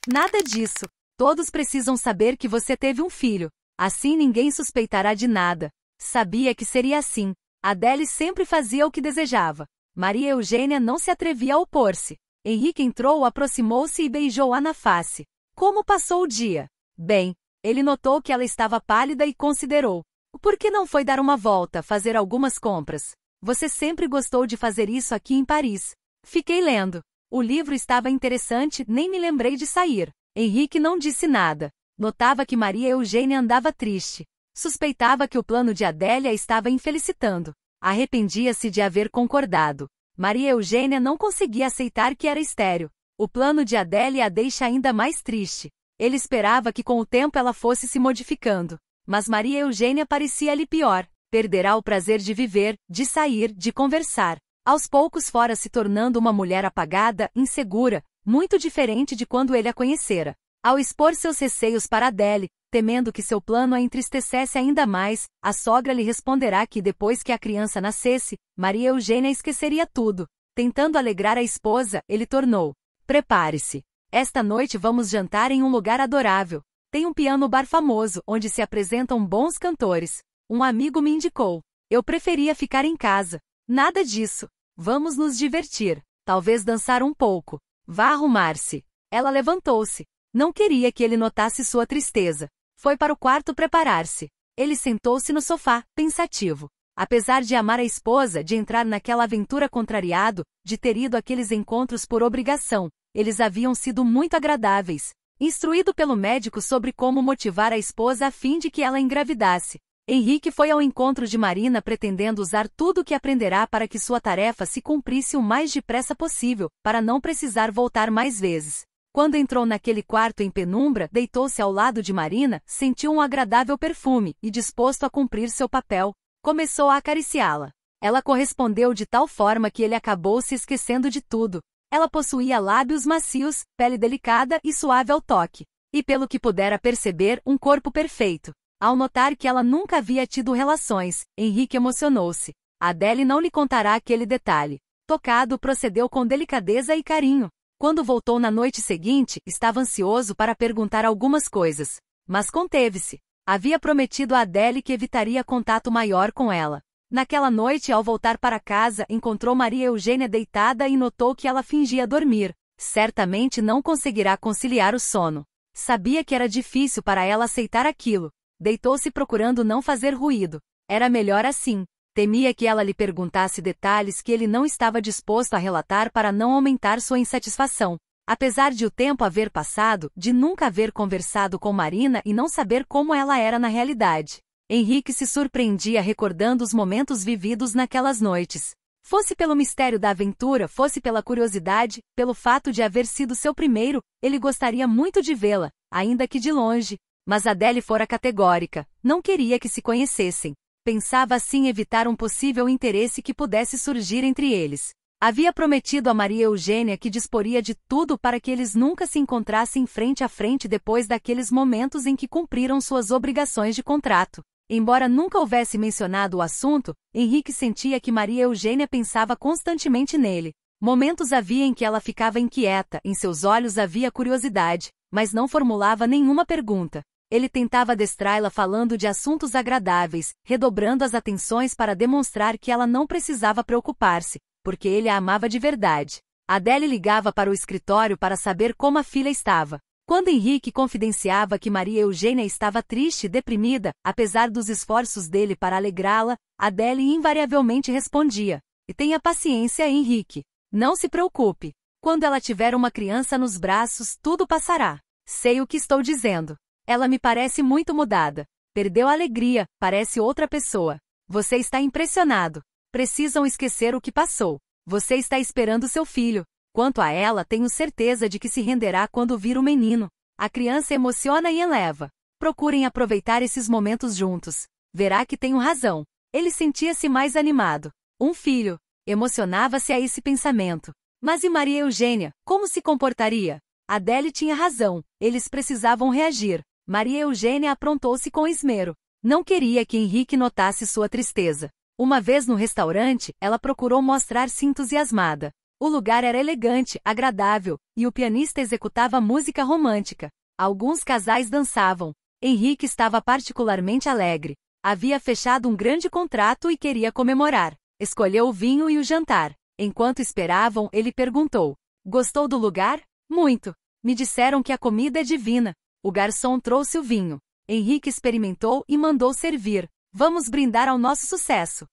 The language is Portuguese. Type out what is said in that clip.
Nada disso. Todos precisam saber que você teve um filho. Assim ninguém suspeitará de nada. Sabia que seria assim. Adele sempre fazia o que desejava. Maria Eugênia não se atrevia a opor-se. Henrique entrou, aproximou-se e beijou-a na face. Como passou o dia? Bem, ele notou que ela estava pálida e considerou: por que não foi dar uma volta, fazer algumas compras? Você sempre gostou de fazer isso aqui em Paris. Fiquei lendo. O livro estava interessante, nem me lembrei de sair. Henrique não disse nada. Notava que Maria Eugênia andava triste. Suspeitava que o plano de Adélia a estava infelicitando. Arrependia-se de haver concordado. Maria Eugênia não conseguia aceitar que era estéril. O plano de Adélia a deixa ainda mais triste. Ele esperava que com o tempo ela fosse se modificando. Mas Maria Eugênia parecia-lhe pior. Perderá o prazer de viver, de sair, de conversar. Aos poucos fora se tornando uma mulher apagada, insegura, muito diferente de quando ele a conhecera. Ao expor seus receios para Adele, temendo que seu plano a entristecesse ainda mais, a sogra lhe responderá que depois que a criança nascesse, Maria Eugênia esqueceria tudo. Tentando alegrar a esposa, ele tornou: prepare-se. Esta noite vamos jantar em um lugar adorável. Tem um piano-bar famoso, onde se apresentam bons cantores. Um amigo me indicou. Eu preferia ficar em casa. Nada disso. Vamos nos divertir. Talvez dançar um pouco. Vá arrumar-se. Ela levantou-se. Não queria que ele notasse sua tristeza. Foi para o quarto preparar-se. Ele sentou-se no sofá, pensativo. Apesar de amar a esposa, de entrar naquela aventura contrariado, de ter ido àqueles encontros por obrigação, eles haviam sido muito agradáveis. Instruído pelo médico sobre como motivar a esposa a fim de que ela engravidasse, Henrique foi ao encontro de Marina pretendendo usar tudo o que aprenderá para que sua tarefa se cumprisse o mais depressa possível, para não precisar voltar mais vezes. Quando entrou naquele quarto em penumbra, deitou-se ao lado de Marina, sentiu um agradável perfume e, disposto a cumprir seu papel, começou a acariciá-la. Ela correspondeu de tal forma que ele acabou se esquecendo de tudo. Ela possuía lábios macios, pele delicada e suave ao toque. E pelo que pudera perceber, um corpo perfeito. Ao notar que ela nunca havia tido relações, Henrique emocionou-se. Adele não lhe contará aquele detalhe. Tocado, procedeu com delicadeza e carinho. Quando voltou na noite seguinte, estava ansioso para perguntar algumas coisas. Mas conteve-se. Havia prometido a Adele que evitaria contato maior com ela. Naquela noite, ao voltar para casa, encontrou Maria Eugênia deitada e notou que ela fingia dormir. Certamente não conseguirá conciliar o sono. Sabia que era difícil para ela aceitar aquilo. Deitou-se procurando não fazer ruído. Era melhor assim. Temia que ela lhe perguntasse detalhes que ele não estava disposto a relatar para não aumentar sua insatisfação. Apesar de o tempo haver passado, de nunca haver conversado com Marina e não saber como ela era na realidade, Henrique se surpreendia recordando os momentos vividos naquelas noites. Fosse pelo mistério da aventura, fosse pela curiosidade, pelo fato de haver sido seu primeiro, ele gostaria muito de vê-la, ainda que de longe. Mas Adele fora categórica, não queria que se conhecessem. Pensava assim evitar um possível interesse que pudesse surgir entre eles. Havia prometido a Maria Eugênia que disporia de tudo para que eles nunca se encontrassem frente a frente depois daqueles momentos em que cumpriram suas obrigações de contrato. Embora nunca houvesse mencionado o assunto, Henrique sentia que Maria Eugênia pensava constantemente nele. Momentos havia em que ela ficava inquieta, em seus olhos havia curiosidade, mas não formulava nenhuma pergunta. Ele tentava adestrá-la falando de assuntos agradáveis, redobrando as atenções para demonstrar que ela não precisava preocupar-se, porque ele a amava de verdade. Adele ligava para o escritório para saber como a filha estava. Quando Henrique confidenciava que Maria Eugênia estava triste e deprimida, apesar dos esforços dele para alegrá-la, Adele invariavelmente respondia: "E tenha paciência, Henrique. Não se preocupe. Quando ela tiver uma criança nos braços, tudo passará. Sei o que estou dizendo. Ela me parece muito mudada. Perdeu a alegria, parece outra pessoa. Você está impressionado. Precisam esquecer o que passou. Você está esperando seu filho. Quanto a ela, tenho certeza de que se renderá quando vir o menino. A criança emociona e eleva. Procurem aproveitar esses momentos juntos. Verá que tenho razão." Ele sentia-se mais animado. Um filho. Emocionava-se a esse pensamento. Mas e Maria Eugênia, como se comportaria? Adele tinha razão, eles precisavam reagir. Maria Eugênia aprontou-se com esmero. Não queria que Henrique notasse sua tristeza. Uma vez no restaurante, ela procurou mostrar-se entusiasmada. O lugar era elegante, agradável, e o pianista executava música romântica. Alguns casais dançavam. Henrique estava particularmente alegre. Havia fechado um grande contrato e queria comemorar. Escolheu o vinho e o jantar. Enquanto esperavam, ele perguntou: "Gostou do lugar?" "Muito. Me disseram que a comida é divina." O garçom trouxe o vinho. Henrique experimentou e mandou servir. "Vamos brindar ao nosso sucesso."